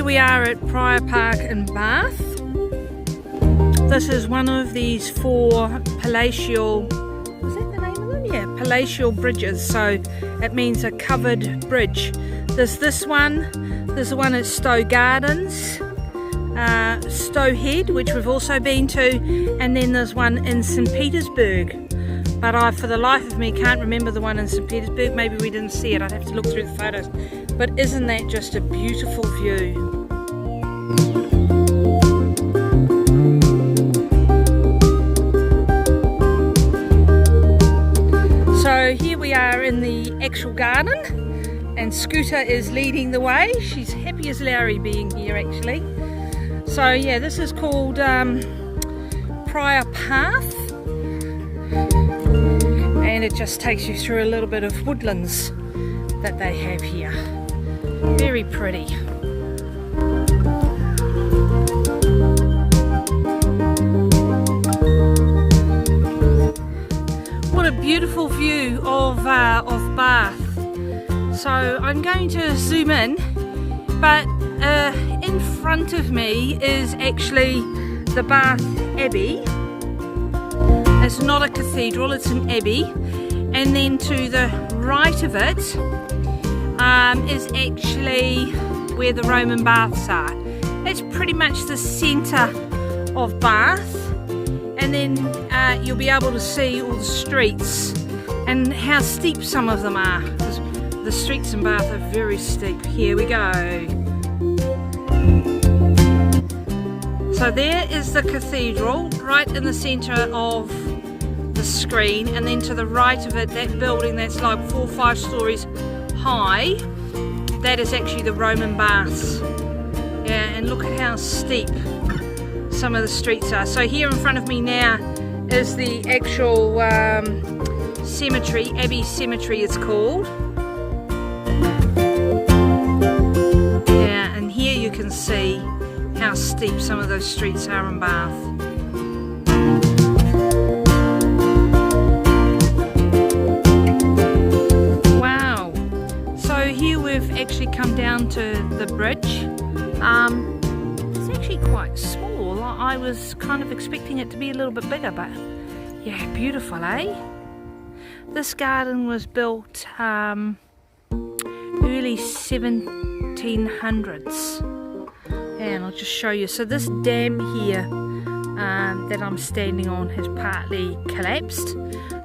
we are at Prior Park in Bath. This is one of these 4 palatial, is that the name of them? Yeah, palatial bridges. So it means a covered bridge. There's this one, there's the one at Stowe Gardens, Stowe Head, which we've also been to, and then there's one in St. Petersburg. But I, for the life of me, can't remember the one in St. Petersburg. Maybe we didn't see it. I'd have to look through the photos. But isn't that just a beautiful view? So here we are in the actual garden, and Scooter is leading the way. She's happy as Larry being here, actually. So yeah, this is called Prior Path. And it just takes you through a little bit of woodlands that they have here. Very pretty. What a beautiful view of Bath. So I'm going to zoom in, but in front of me is actually the Bath Abbey. It's not a cathedral, it's an abbey, and then to the right of it is actually where the Roman baths are. It's pretty much the centre of Bath, and then you'll be able to see all the streets and how steep some of them are, because the streets in Bath are very steep. Here we go. So there is the cathedral right in the centre of the screen, and then to the right of it, that building that's like 4 or 5 stories high, that is actually the Roman baths. Yeah, and look at how steep some of the streets are. So here in front of me now is the actual cemetery, Abbey Cemetery it's called. Yeah, and here you can see how steep some of those streets are in Bath. Wow, so here we've actually come down to the bridge. It's actually quite small. I was kind of expecting it to be a little bit bigger, but yeah, beautiful, eh? This garden was built early 1700s. And I'll just show you. So this dam here that I'm standing on has partly collapsed.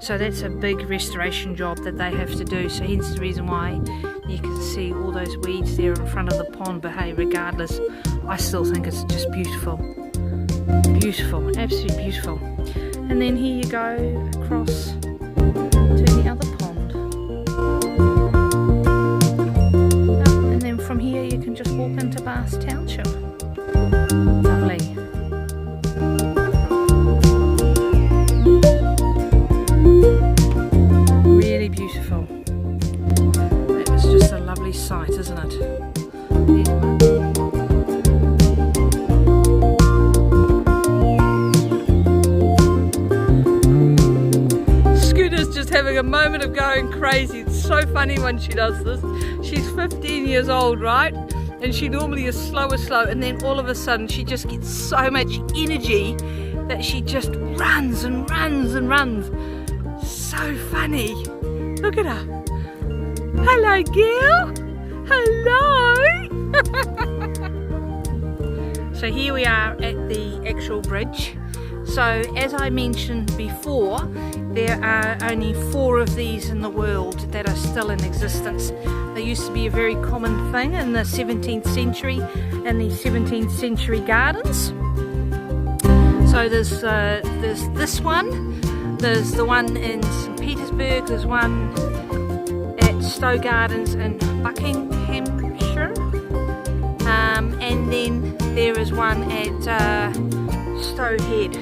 So that's a big restoration job that they have to do. So hence the reason why you can see all those weeds there in front of the pond. But hey, regardless, I still think it's just beautiful. Beautiful, absolutely beautiful. And then here you go across to the other pond. And then from here you can just walk into Bath Township. Lovely. Really beautiful. That was just a lovely sight, isn't it? Scooter's just having a moment of going crazy. It's so funny when she does this. She's 15 years old, right? And she normally is slow, and then all of a sudden she just gets so much energy that she just runs and runs and runs. So funny. Look at her. Hello, girl. Hello. So here we are at the actual bridge. So as I mentioned before, there are only 4 of these in the world that are still in existence. They used to be a very common thing in the 17th century in the 17th century gardens. So there's this one, there's the one in St. Petersburg, there's one at Stowe Gardens in Buckinghamshire, and then there is one at Stowe Head.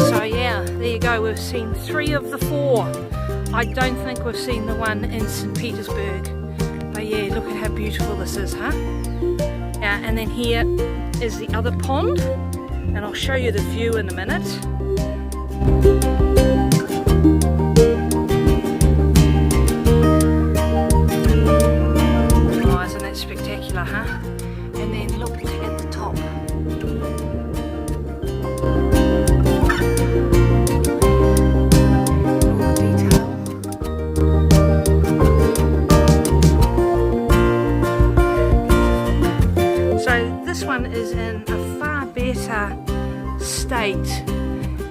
So yeah, there you go, we've seen 3 of the 4. I don't think we've seen the one in St. Petersburg. But yeah, look at how beautiful this is, huh? And then here is the other pond, and I'll show you the view in a minute. Oh, isn't that spectacular, huh? great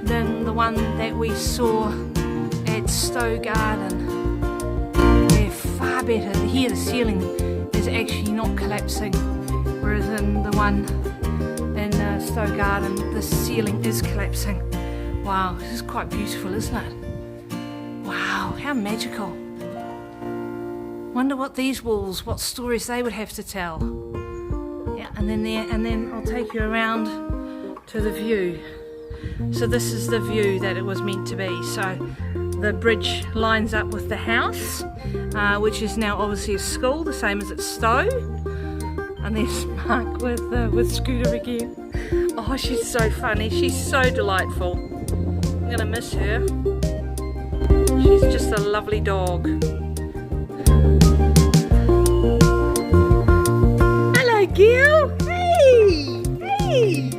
than the one that we saw at Stowe Garden. They're far better. Here the ceiling is actually not collapsing, whereas in the one in Stowe Garden the ceiling is collapsing. Wow, this is quite beautiful, isn't it? Wow, how magical. Wonder what these walls, what stories they would have to tell. Yeah, and then I'll take you around to the view. So this is the view that it was meant to be. So the bridge lines up with the house, which is now obviously a school, the same as at Stowe. And there's Mark with Scooter again. Oh, she's so funny. She's so delightful. I'm gonna miss her. She's just a lovely dog. Hello, Gil. Hey, hey.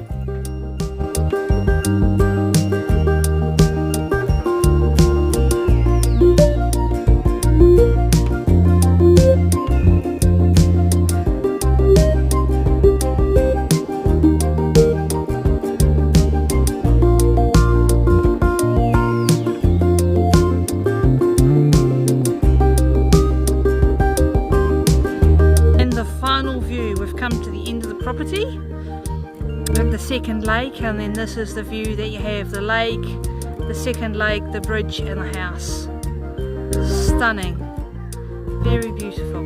Property at the second lake, and then this is the view that you have: the lake, the second lake, the bridge and the house. Stunning, very beautiful.